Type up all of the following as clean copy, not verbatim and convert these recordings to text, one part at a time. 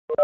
Oh,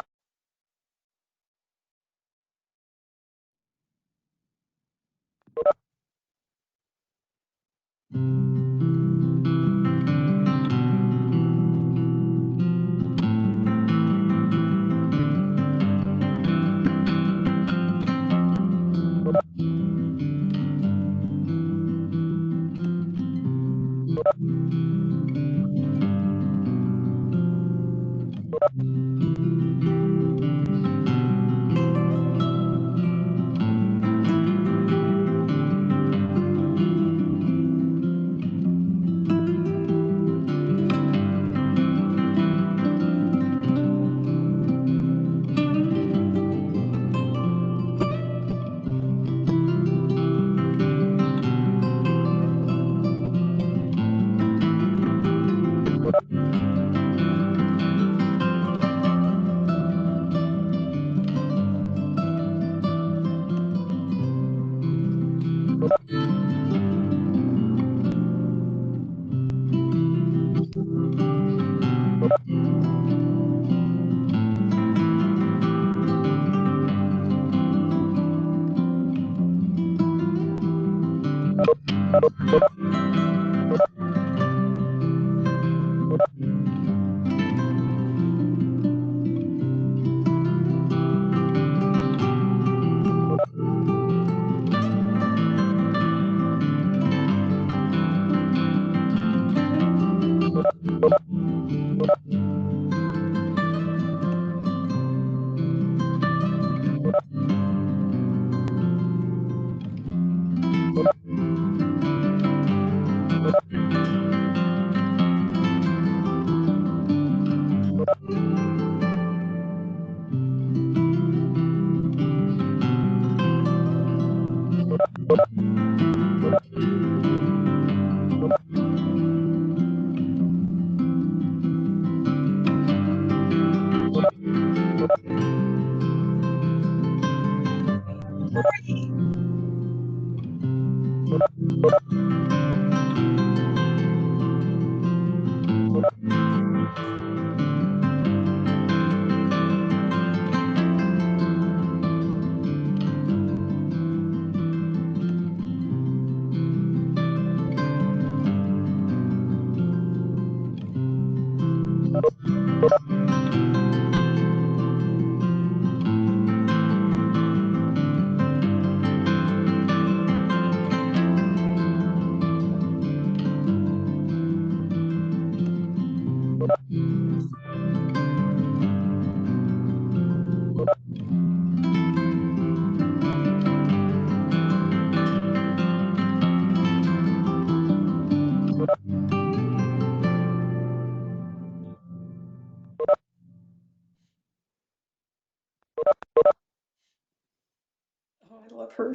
I love her.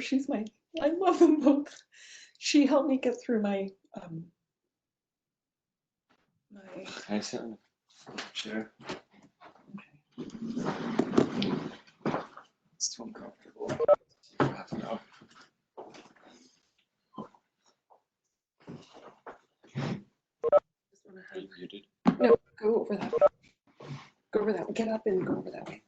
I love them both. She helped me get through my, Can I sit in the chair? It's too uncomfortable. Half an hour. Are you muted? no, go over that way. Go over that way. Get up and go over that way.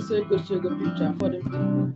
Essa é que eu chego a picture for them.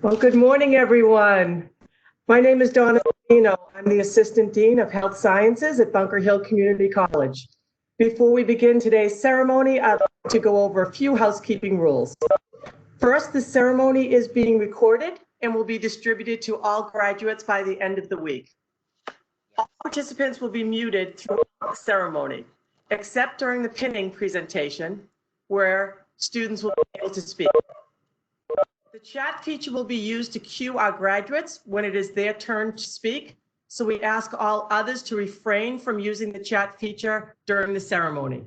Well, good morning, everyone. My name is Donna Spino. I'm the Assistant Dean of Health Sciences at Bunker Hill Community College. Before we begin today's ceremony, I'd like to go over a few housekeeping rules. First, the ceremony is being recorded and will be distributed to all graduates by the end of the week. All participants will be muted throughout the ceremony, except during the pinning presentation, where students will be able to speak. The chat feature will be used to cue our graduates when it is their turn to speak, so we ask all others to refrain from using the chat feature during the ceremony.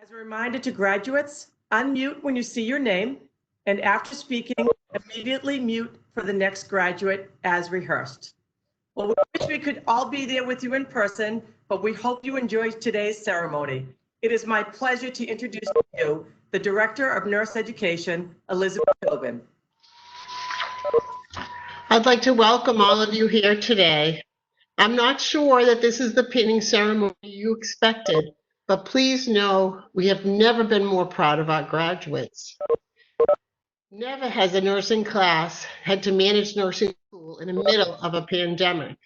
As a reminder to graduates, unmute when you see your name, and after speaking, immediately mute for the next graduate as rehearsed. Well, we wish we could all be there with you in person, but we hope you enjoyed today's ceremony. It is my pleasure to introduce to you the Director of Nurse Education, Elizabeth Tobin. I'd like to welcome all of you here today. I'm not sure that this is the pinning ceremony you expected, but please know we have never been more proud of our graduates. Never has a nursing class had to manage nursing school in the middle of a pandemic.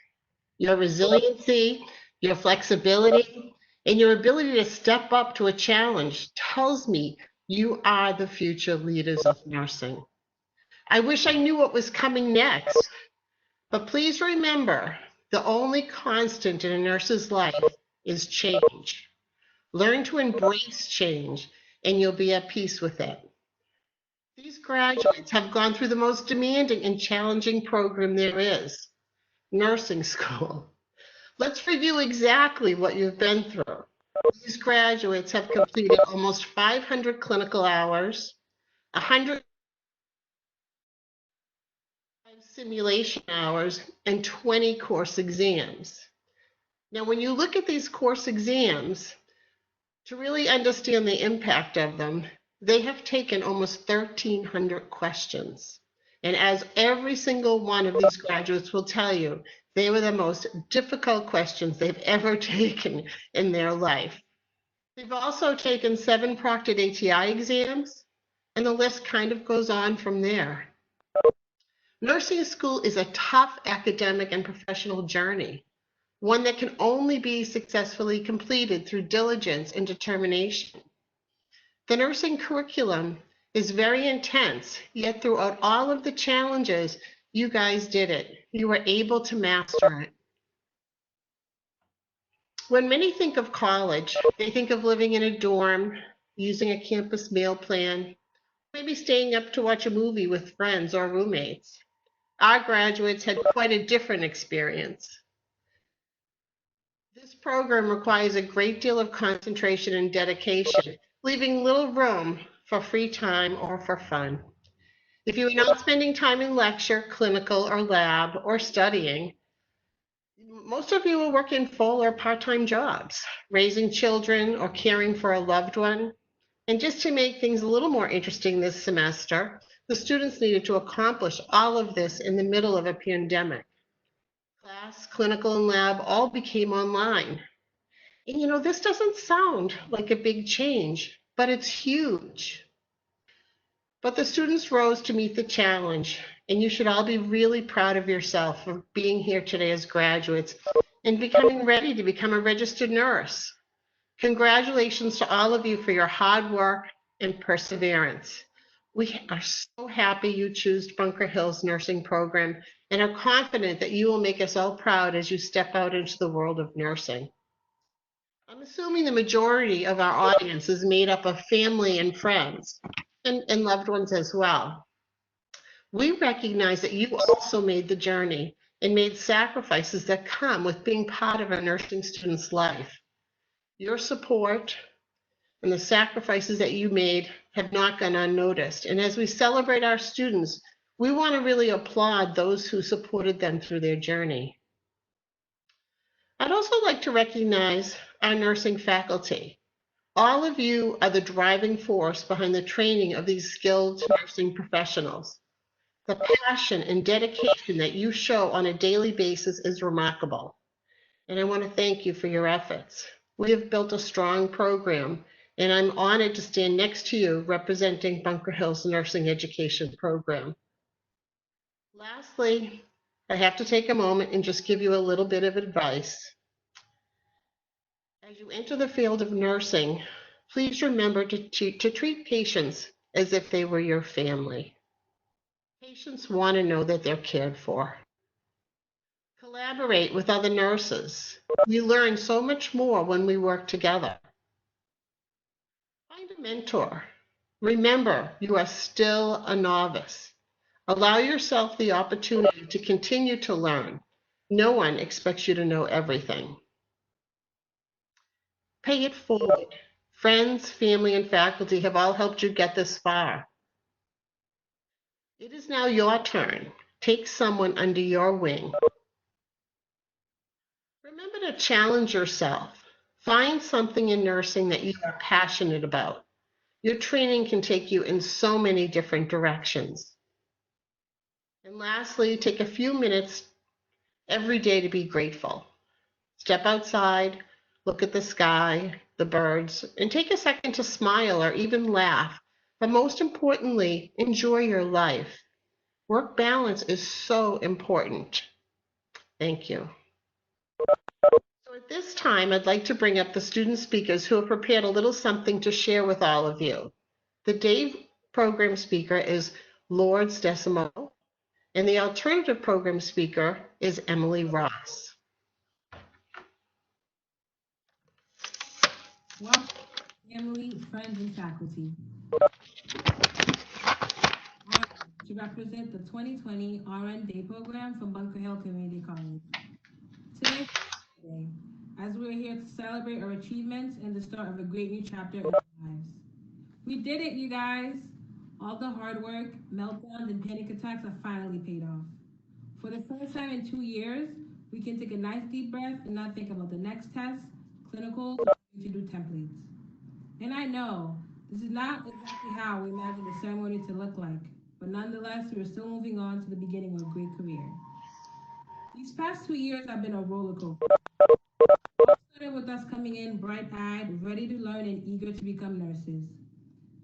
Your resiliency, your flexibility, and your ability to step up to a challenge tells me you are the future leaders of nursing. I wish I knew what was coming next, but please remember, the only constant in a nurse's life is change. Learn to embrace change, and you'll be at peace with it. These graduates have gone through the most demanding and challenging program there is, nursing school. Let's review exactly what you've been through. These graduates have completed almost 500 clinical hours, 100 simulation hours, and 20 course exams. Now, when you look at these course exams, to really understand the impact of them, they have taken almost 1,300 questions. And as every single one of these graduates will tell you, they were the most difficult questions they've ever taken in their life. They've also taken 7 proctored ATI exams, and the list kind of goes on from there. Nursing school is a tough academic and professional journey, one that can only be successfully completed through diligence and determination. The nursing curriculum is very intense, yet throughout all of the challenges, you guys did it. You were able to master it. When many think of college, they think of living in a dorm, using a campus meal plan, maybe staying up to watch a movie with friends or roommates. Our graduates had quite a different experience. This program requires a great deal of concentration and dedication, leaving little room for free time or for fun. If you are not spending time in lecture, clinical, or lab, or studying, most of you will work in full or part-time jobs, raising children or caring for a loved one. And just to make things a little more interesting this semester, the students needed to accomplish all of this in the middle of a pandemic. Class, clinical, and lab all became online. And this doesn't sound like a big change, but it's huge. But the students rose to meet the challenge, and you should all be really proud of yourself for being here today as graduates and becoming ready to become a registered nurse. Congratulations to all of you for your hard work and perseverance. We are so happy you chose Bunker Hill's nursing program and are confident that you will make us all proud as you step out into the world of nursing. I'm assuming the majority of our audience is made up of family and friends and loved ones as well. We recognize that you also made the journey and made sacrifices that come with being part of a nursing student's life. Your support and the sacrifices that you made have not gone unnoticed. And as we celebrate our students, we want to really applaud those who supported them through their journey. I'd also like to recognize our nursing faculty. All of you are the driving force behind the training of these skilled nursing professionals. The passion and dedication that you show on a daily basis is remarkable. And I want to thank you for your efforts. We have built a strong program, and I'm honored to stand next to you representing Bunker Hill's nursing education program. Lastly, I have to take a moment and just give you a little bit of advice. As you enter the field of nursing, please remember to treat patients as if they were your family. Patients want to know that they're cared for. Collaborate with other nurses. We learn so much more when we work together. Find a mentor. Remember, you are still a novice. Allow yourself the opportunity to continue to learn. No one expects you to know everything. Pay it forward. Friends, family, and faculty have all helped you get this far. It is now your turn. Take someone under your wing. Remember to challenge yourself. Find something in nursing that you are passionate about. Your training can take you in so many different directions. And lastly, take a few minutes every day to be grateful. Step outside, look at the sky, the birds, and take a second to smile or even laugh. But most importantly, enjoy your life. Work balance is so important. Thank you. So at this time, I'd like to bring up the student speakers who have prepared a little something to share with all of you. The day program speaker is Lourdes Decimo, and the alternative program speaker is Emily Ross. Welcome, family, friends, and faculty. To represent the 2020 RN Day program from Bunker Hill Community College. Today, as we're here to celebrate our achievements and the start of a great new chapter in our lives. We did it, you guys. All the hard work, meltdowns, and panic attacks have finally paid off. For the first time in 2 years, we can take a nice deep breath and not think about the next test, clinicals, or to do templates. And I know this is not exactly how we imagined the ceremony to look like, but nonetheless, we are still moving on to the beginning of a great career. These past 2 years have been a roller coaster. All started with us coming in bright-eyed, ready to learn and eager to become nurses.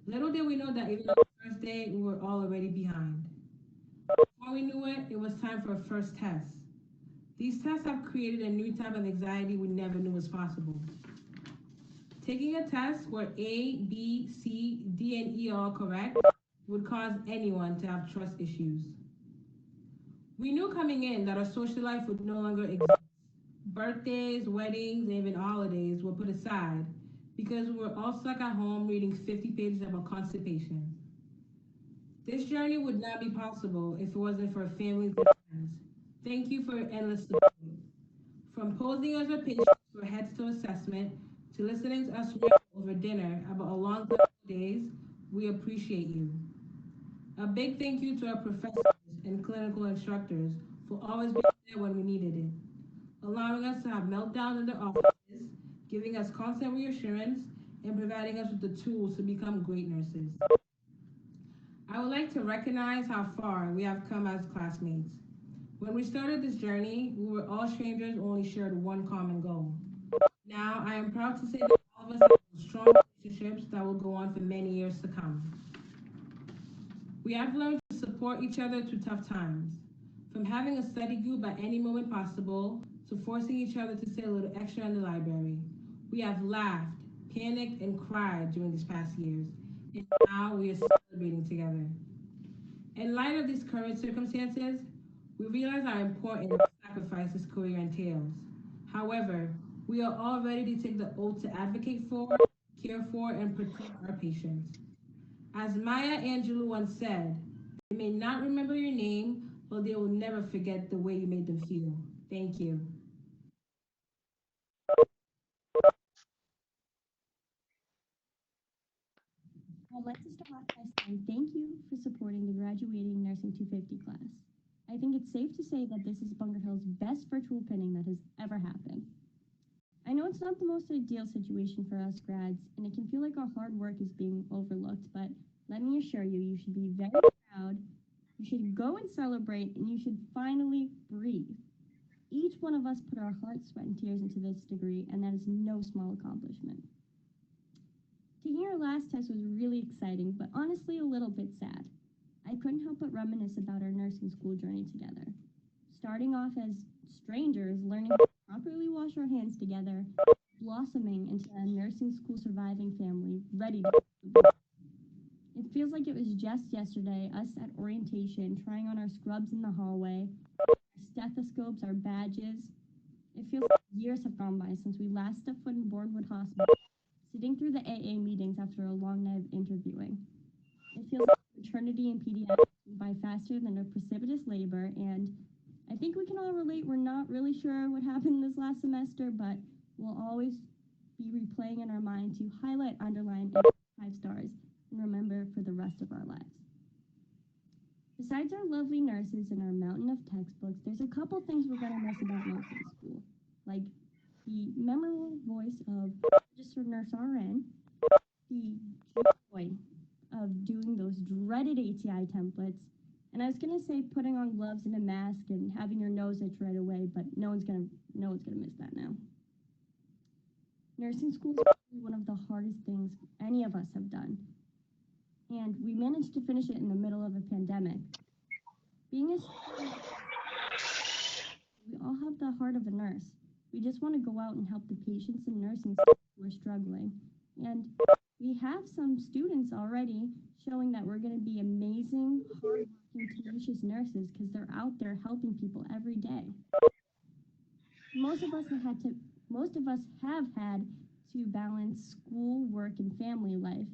Little did we know that even on the first day, we were all already behind. Before we knew it, it was time for a first test. These tests have created a new type of anxiety we never knew was possible. Taking a test where A, B, C, D, and E are all correct would cause anyone to have trust issues. We knew coming in that our social life would no longer exist. Birthdays, weddings, and even holidays were put aside because we were all stuck at home reading 50 pages about constipation. This journey would not be possible if it wasn't for families and friends. Thank you for your endless support. From posing as a patient for for Head Start assessment, to listening to us ramble over dinner about our long days, we appreciate you. A big thank you to our professors and clinical instructors for always being there when we needed it, allowing us to have meltdowns in their offices, giving us constant reassurance, and providing us with the tools to become great nurses. I would like to recognize how far we have come as classmates. When we started this journey, we were all strangers who only shared one common goal. Now, I am proud to say that all of us have strong relationships that will go on for many years to come. We have learned to support each other through tough times, from having a study group at any moment possible to forcing each other to stay a little extra in the library. We have laughed, panicked, and cried during these past years, and now we are celebrating together. In light of these current circumstances, we realize how important the sacrifice this career entails. However, we are all ready to take the oath to advocate for, care for, and protect our patients. As Maya Angelou once said, they may not remember your name, but they will never forget the way you made them feel. Thank you. I'd like to start off by saying thank you for supporting the graduating Nursing 250 class. I think it's safe to say that this is Bunker Hill's best virtual pinning that has ever happened. I know it's not the most ideal situation for us grads, and it can feel like our hard work is being overlooked, but let me assure you, you should be very proud, you should go and celebrate, and you should finally breathe. Each one of us put our heart, sweat, and tears into this degree, and that is no small accomplishment. Taking our last test was really exciting, but honestly a little bit sad. I couldn't help but reminisce about our nursing school journey together. Starting off as strangers, learning how to properly wash our hands together, blossoming into a nursing school surviving family, ready to It feels like it was just yesterday, us at orientation, trying on our scrubs in the hallway, our stethoscopes, our badges. It feels like years have gone by since we last stepped foot in Bournemouth Hospital, sitting through the AA meetings after a long night of interviewing. It feels like maternity and pediatrics went by faster than a precipitous labor, and I think we can all relate. We're not really sure what happened this last semester, but we'll always be replaying in our mind to highlight, underline, and 5 stars, and remember for the rest of our lives. Besides our lovely nurses and our mountain of textbooks, there's a couple things we're going to miss about nursing school, like the memorable voice of registered nurse RN, the joy of doing those dreaded ATI templates, and I was gonna say putting on gloves and a mask and having your nose itch right away, but no one's gonna miss that now. Nursing school is probably one of the hardest things any of us have done, and we managed to finish it in the middle of a pandemic. Being a student, we all have the heart of a nurse. We just want to go out and help the patients and nursing staff who are struggling. And we have some students already showing that we're going to be amazing, hardworking, tenacious nurses because they're out there helping people every day. Most of us have had to balance school, work, and family life,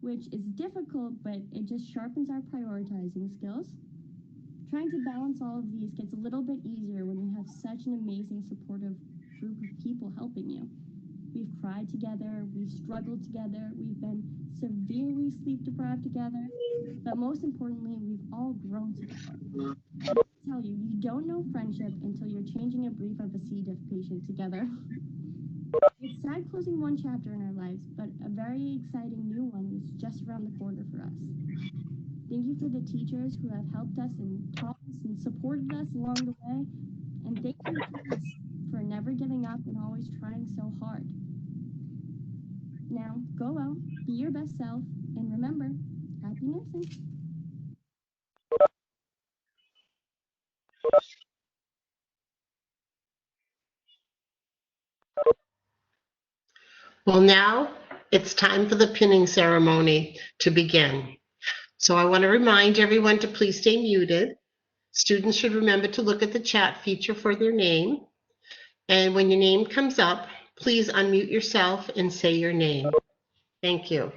which is difficult, but it just sharpens our prioritizing skills. Trying to balance all of these gets a little bit easier when you have such an amazing, supportive group of people helping you. We've cried together, we've struggled together, we've been severely sleep deprived together, but most importantly, we've all grown together. I tell you, you don't know friendship until you're changing a brief of a C. diff patient together. It's sad closing one chapter in our lives, but a very exciting new one is just around the corner for us. Thank you for the teachers who have helped us and taught us and supported us along the way, and thank you to us for never giving up and always trying so hard. Now, go out, be your best self, and remember, happy nursing. Well, now it's time for the pinning ceremony to begin. So I want to remind everyone to please stay muted. Students should remember to look at the chat feature for their name. And when your name comes up, please unmute yourself and say your name. Thank you.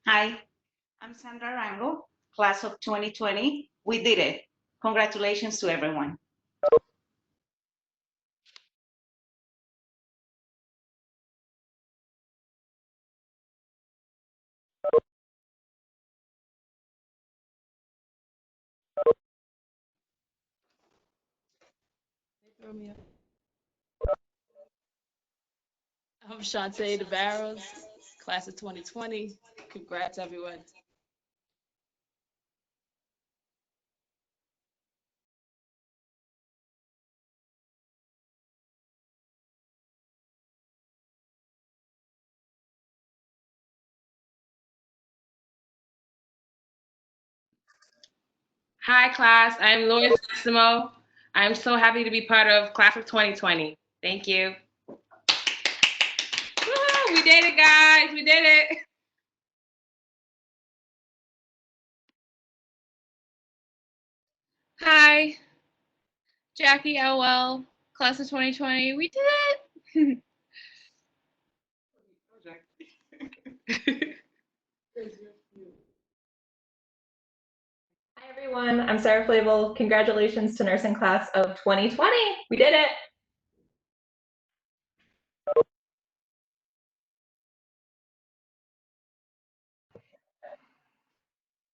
Hi, I'm Sandra Rango, class of 2020. We did it. Congratulations to everyone. I'm Shantae DeBarros, class of 2020. Congrats, everyone. Hi, class. I'm Lois Simo. I'm so happy to be part of class of 2020. Thank you. Woo, we did it, guys. We did it. Hi, Jackie LL, class of 2020. We did it. Hi everyone, I'm Sarah Flavel. Congratulations to nursing class of 2020. We did it.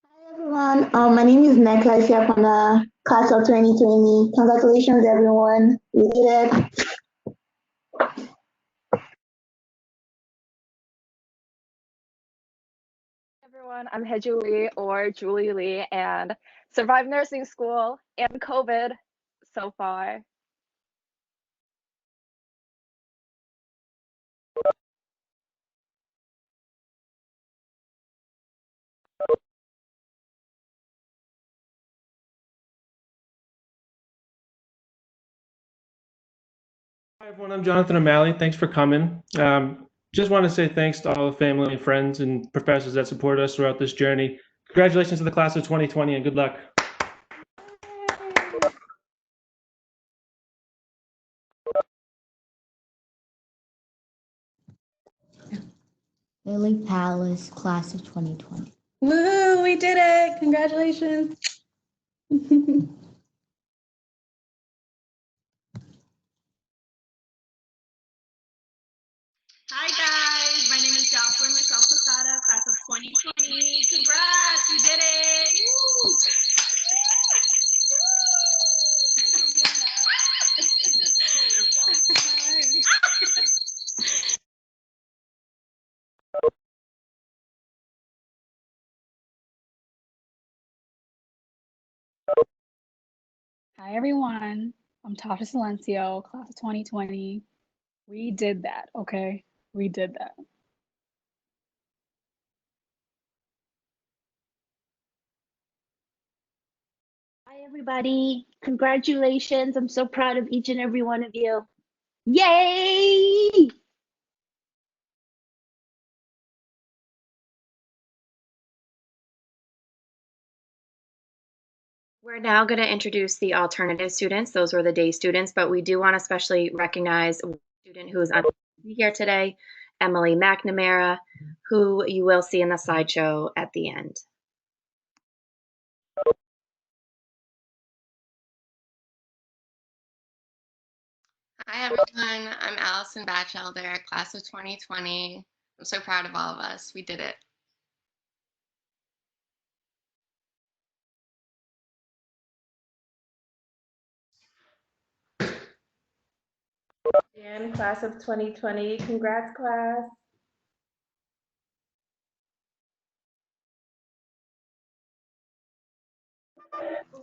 Hi everyone, my name is Nekla Siapana, class of 2020. Congratulations everyone, we did it. Everyone, I'm Heju Lee or Julie Lee and survived nursing school and COVID so far. Hi, everyone. I'm Jonathan O'Malley. Thanks for coming. Just want to say thanks to all the family and friends and professors that support us throughout this journey. Congratulations to the class of 2020 and good luck. Lily Palace, class of 2020. Woo, we did it. Congratulations. Hi guys, my name is Jocelyn Michelle Posada, class of 2020. Congrats, we did it! Woo! Hi everyone, I'm Tasha Silencio, class of 2020. We did that, okay? We did that. Hi, everybody. Congratulations. I'm so proud of each and every one of you. Yay! We're now going to introduce the alternative students. Those were the day students, but we do want to especially recognize a student who is unable to be here today, Emily McNamara, who you will see in the slideshow at the end. Hi everyone, I'm Allison Batchelder, class of 2020. I'm so proud of all of us. We did it. And class of 2020, congrats class.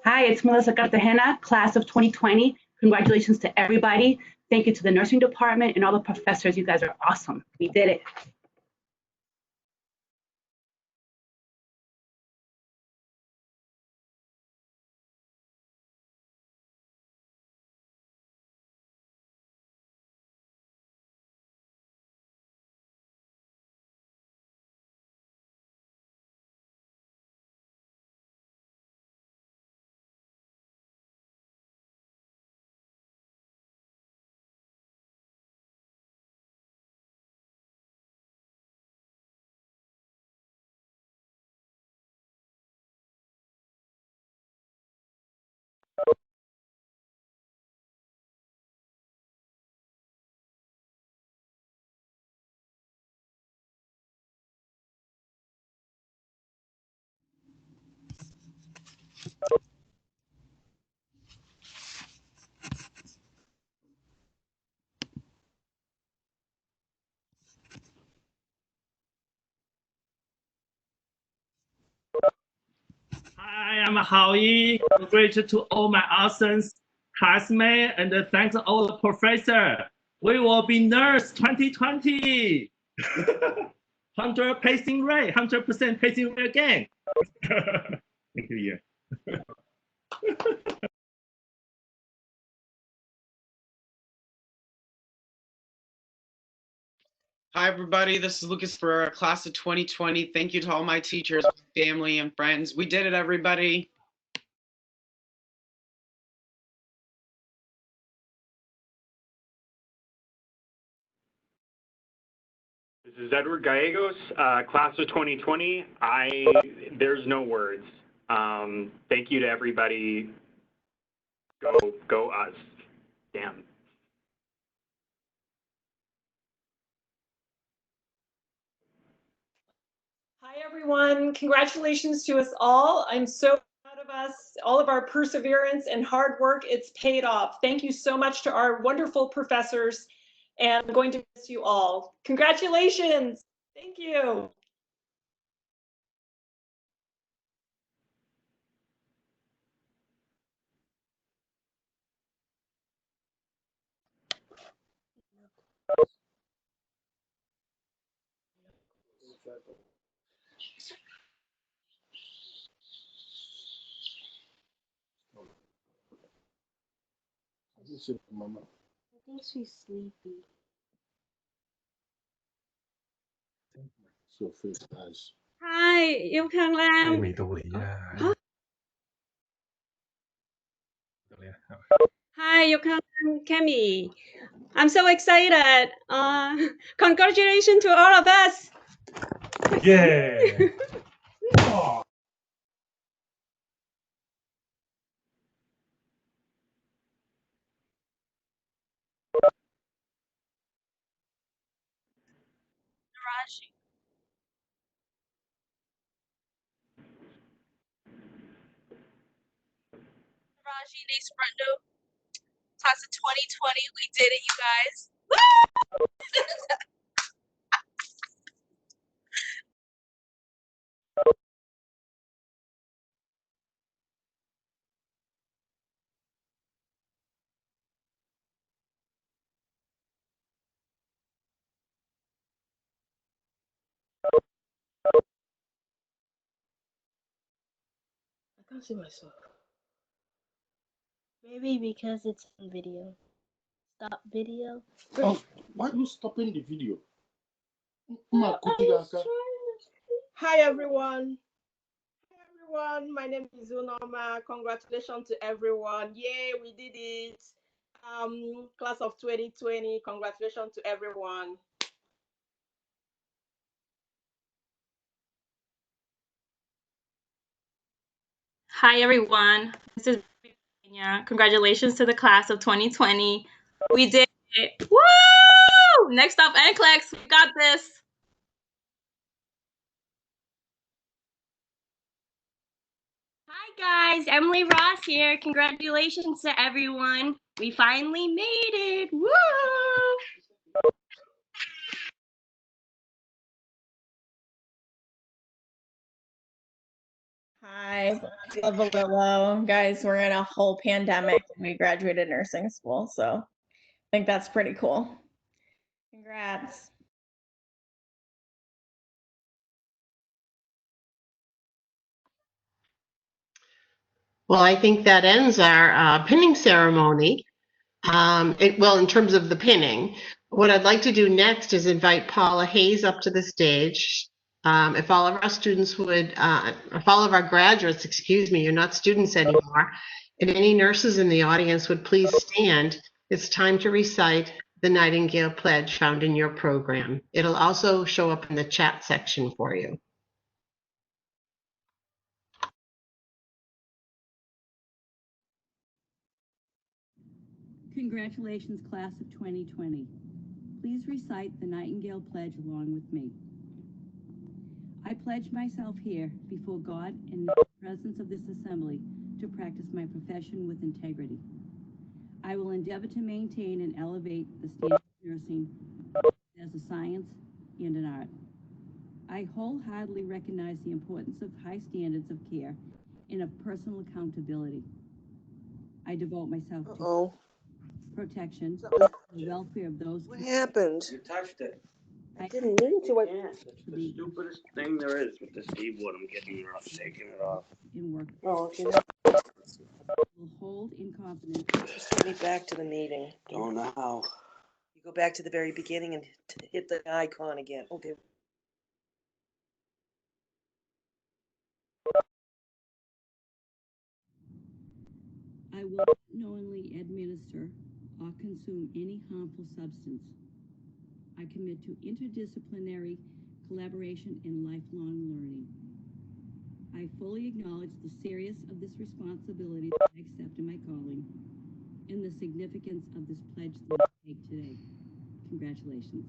Hi, it's Melissa Cartagena, class of 2020. Congratulations to everybody. Thank you to the nursing department and all the professors. You guys are awesome. We did it. Hi, I'm Howie. Congratulations to all my awesome classmates and thanks to all the professors. We will be nurse 2020. 100 passing rate, 100% passing rate again. Thank you. Yeah. Hi, everybody. This is Lucas Ferreira, class of 2020. Thank you to all my teachers, family, and friends. We did it, everybody. This is Edward Gallegos, class of 2020. There's no words. Thank you to everybody. Go us. Damn. Hi, everyone. Congratulations to us all. I'm so proud of us, all of our perseverance and hard work. It's paid off. Thank you so much to our wonderful professors, and I'm going to miss you all. Congratulations. Thank you. I think she's sleepy. Hi, yêu Khang Lam. Hi, yêu Khang Lam, Kemi. I'm so excited. Congratulations to all of us. Yeah. Raji, Nace Brendo, class of 2020. We did it, you guys. Woo! I can't see myself. Maybe because it's on video. Stop video. Oh, why are you stopping the video? Hi everyone. Hi everyone. My name is Unoma. Congratulations to everyone. Yay, we did it. Class of 2020. Congratulations to everyone. Hi, everyone. This is Virginia. Congratulations to the class of 2020. We did it. Woo! Next up, NCLEX. We got this. Hi guys, Emily Ross here. Congratulations to everyone. We finally made it. Woo! Hi, love a Willow. Guys, we're in a whole pandemic and we graduated nursing school, so I think that's pretty cool. Congrats. Well, I think that ends our pinning ceremony. Well, in terms of the pinning, what I'd like to do next is invite Paula Hayes up to the stage. If all of our students would, if all of our graduates, excuse me, you're not students anymore, and any nurses in the audience would please stand, it's time to recite the Nightingale Pledge found in your program. It'll also show up in the chat section for you. Congratulations, class of 2020. Please recite the Nightingale Pledge along with me. I pledge myself here before God and in the presence of this assembly to practice my profession with integrity. I will endeavor to maintain and elevate the standard of nursing as a science and an art. I wholeheartedly recognize the importance of high standards of care and of personal accountability. I devote myself to protection and the welfare of those. What happened? You touched it. I didn't mean to. It's the stupidest thing there is with this keyboard. I'm getting it off, taking it off. In work. Oh, okay. Will hold in confidence. Just get me back to the meeting. Don't know how. You go back to the very beginning and hit the icon again. Okay. I will not knowingly administer or consume any harmful substance. I commit to interdisciplinary collaboration and lifelong learning. I fully acknowledge the seriousness of this responsibility that I accept in my calling and the significance of this pledge that I take today. Congratulations.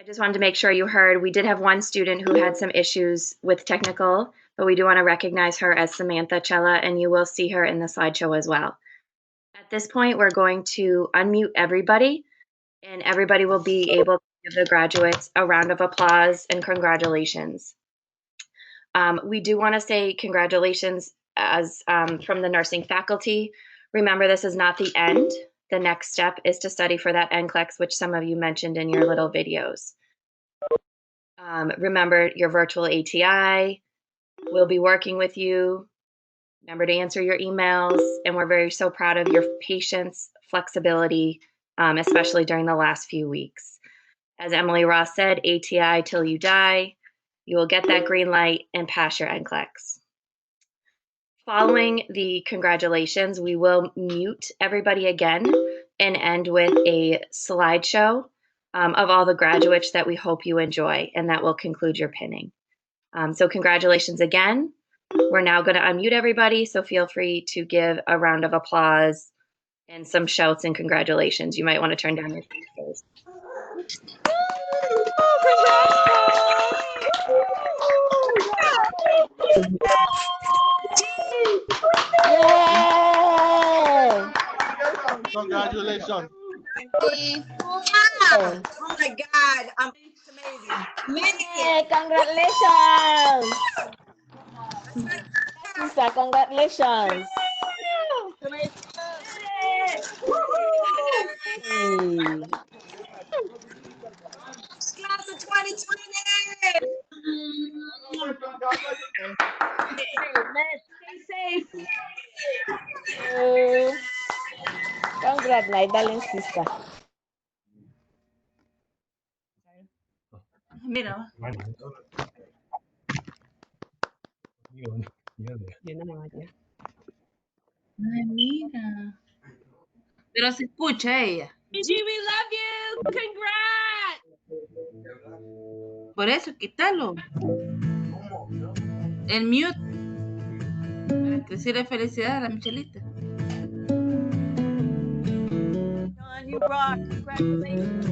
I just wanted to make sure you heard, we did have one student who had some issues with technical, but we do want to recognize her as Samantha Cella, and you will see her in the slideshow as well. At this point, we're going to unmute everybody, and everybody will be able to give the graduates a round of applause and congratulations. We do want to say congratulations as from the nursing faculty. Remember, this is not the end. The next step is to study for that NCLEX, which some of you mentioned in your little videos. Remember your virtual ATI. We'll be working with you. Remember to answer your emails. And we're so proud of your patience, flexibility, especially during the last few weeks. As Emily Ross said, ATI till you die. You will get that green light and pass your NCLEX. Following the congratulations, we will mute everybody again and end with a slideshow of all the graduates that we hope you enjoy, and that will conclude your pinning. So congratulations again. We're now going to unmute everybody, so feel free to give a round of applause and some shouts and congratulations. You might want to turn down your speakers. Yay! Congratulations. Wow. Oh my God. It's amazing. Yay! Congratulations! Sister, congratulations. Class of 2020. Stay safe. Congrats, my darling sister. Mira. Ay, mira. Pero se escucha ella. Gigi, we love you. Por eso, quítalo. El mute. Para decirle felicidades a la Michelita. John, you rock. Congratulations.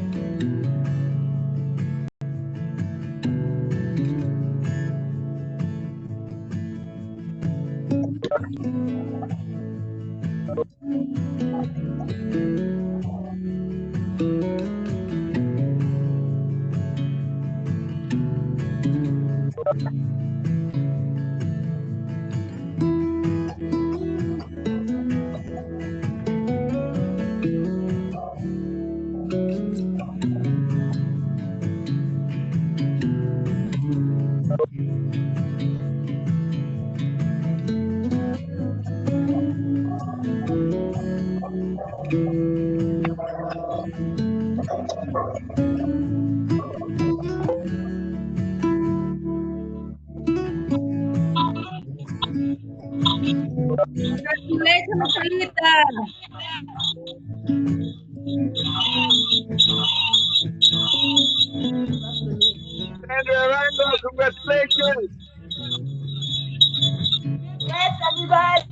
Congratulations, Michelita. Congratulations. Yes, everybody.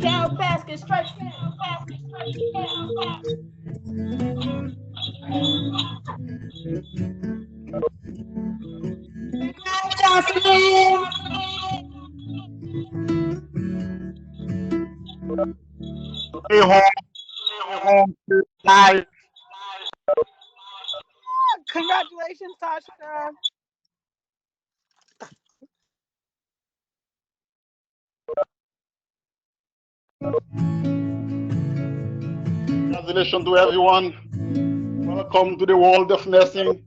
Carol Baskin, strike. Jocelyn. Stay home live. Congratulations, Tasha. Congratulations to everyone. Welcome to the world of nursing.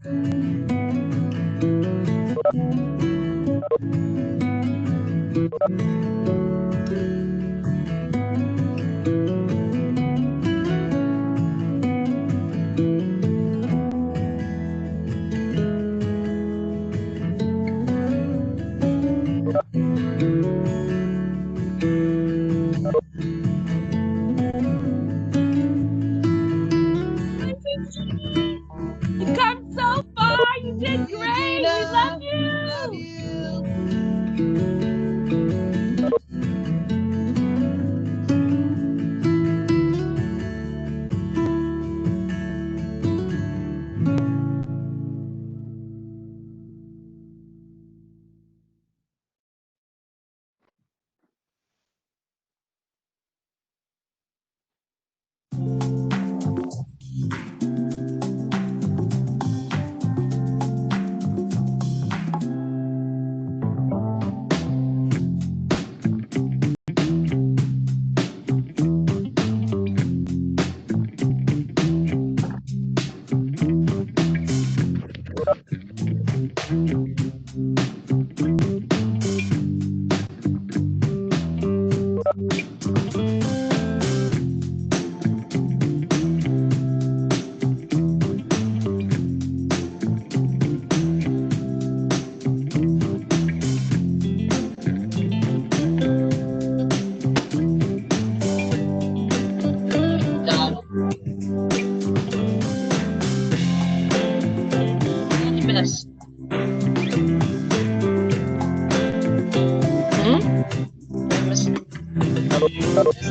You come so far. You did great. We love you.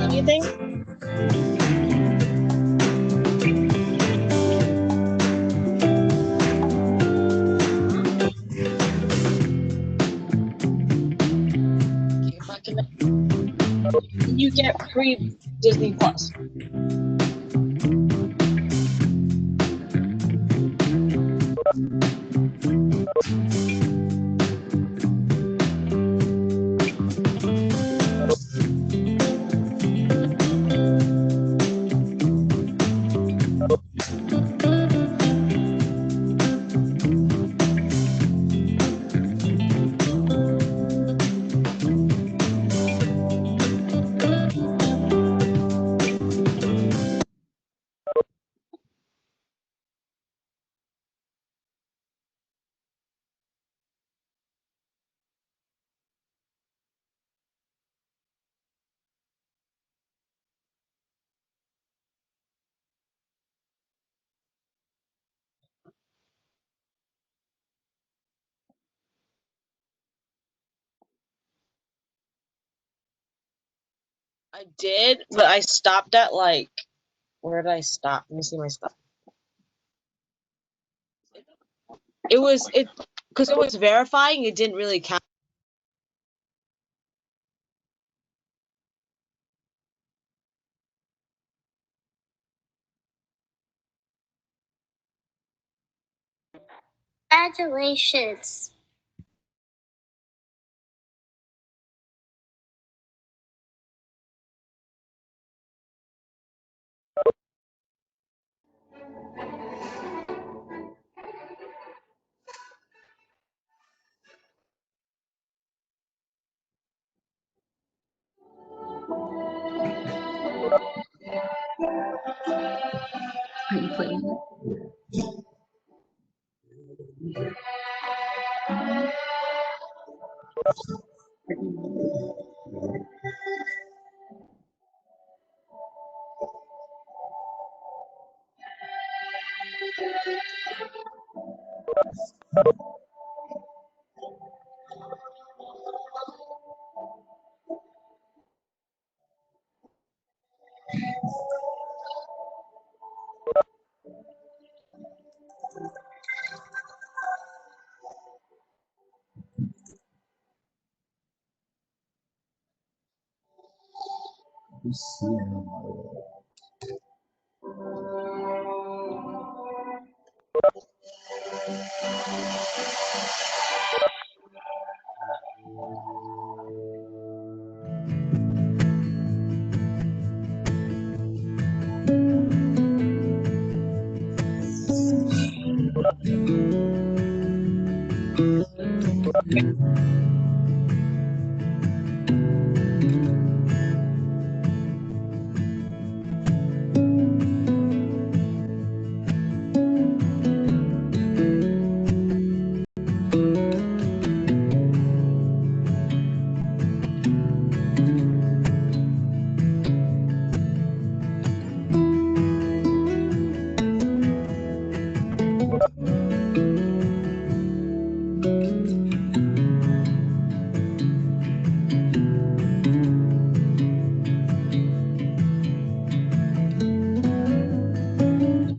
Anything? You get free Disney Plus. I did, but I stopped at like, where did I stop? Let me see my stuff. Because it was verifying, it didn't really count. Congratulations.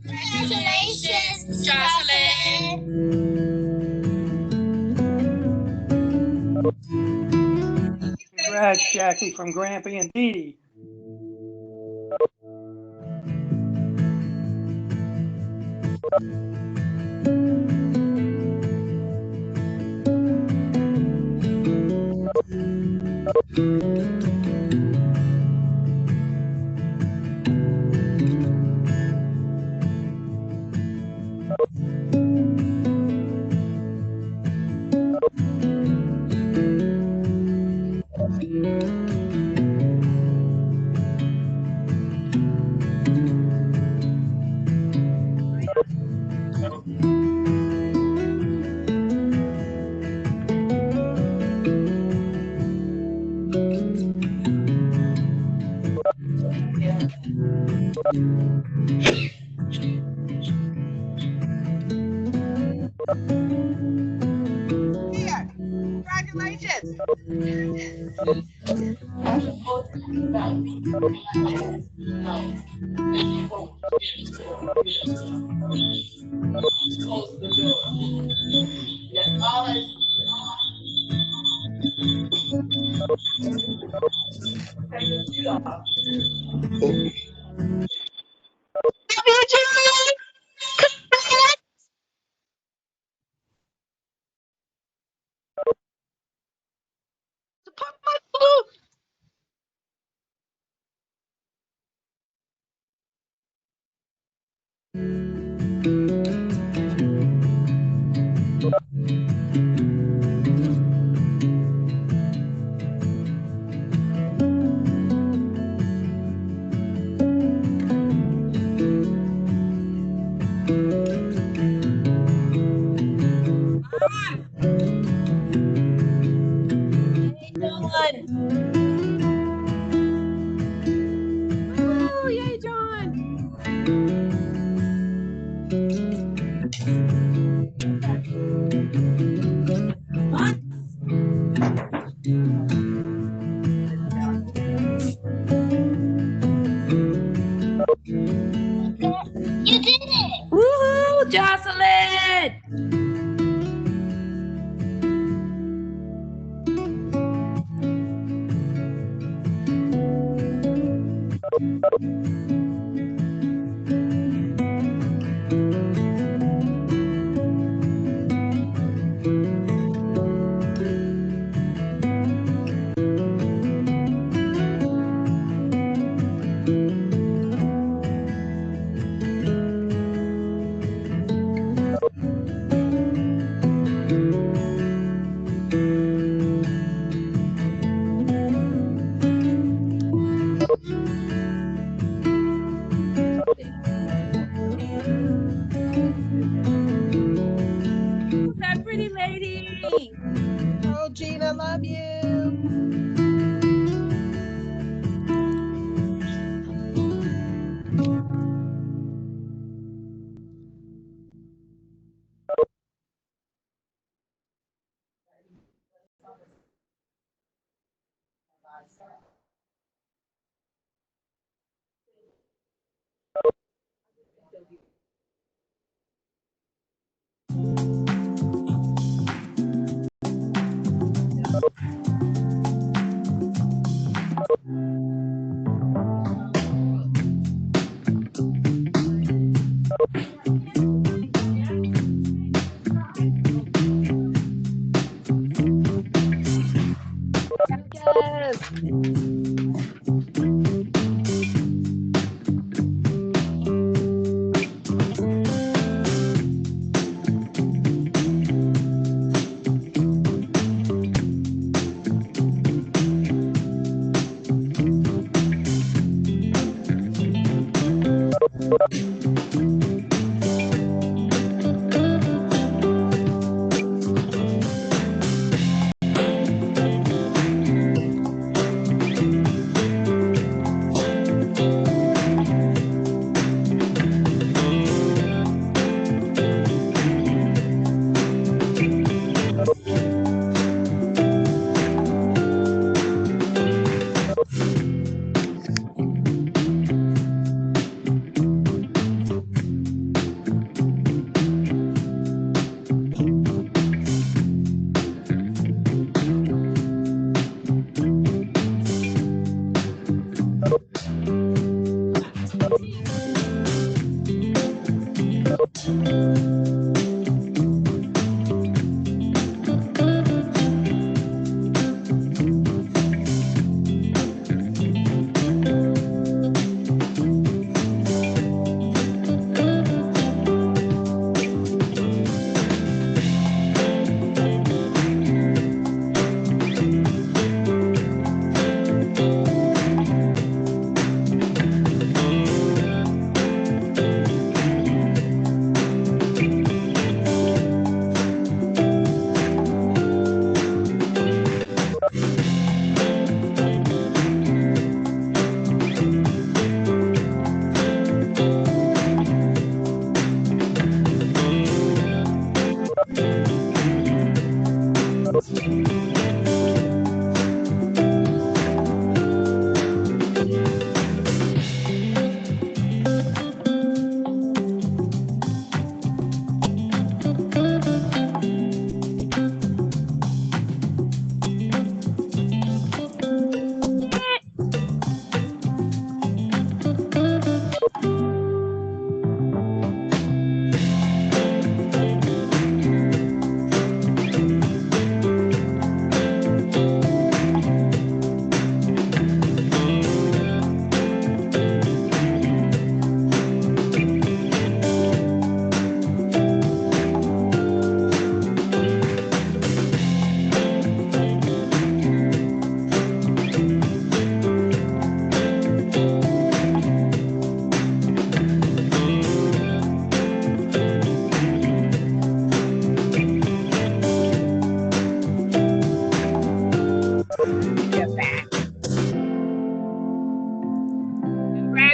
Congratulations, Jocelyn. Congrats, Jackie, from Grampy and Dee Dee. Congratulations. Oh, yay, John.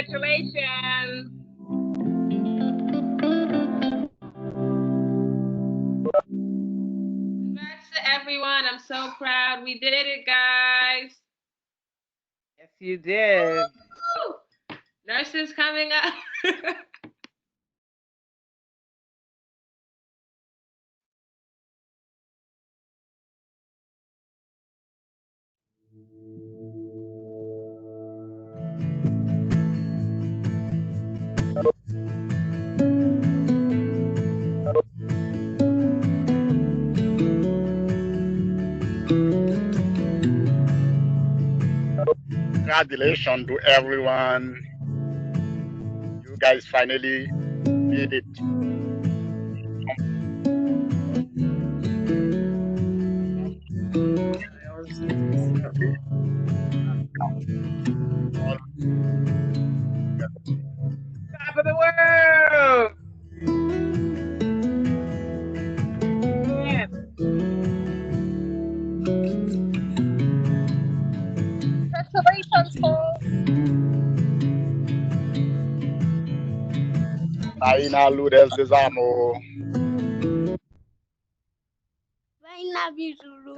Congratulations. Congrats to everyone. I'm so proud. We did it, guys. Yes, you did. Woo! Nurses coming up. Congratulations to everyone. You guys finally did it. Top of the world. Yeah. Congratulations, Paul. Taina Lourdes Desamo. I love you, Zulu.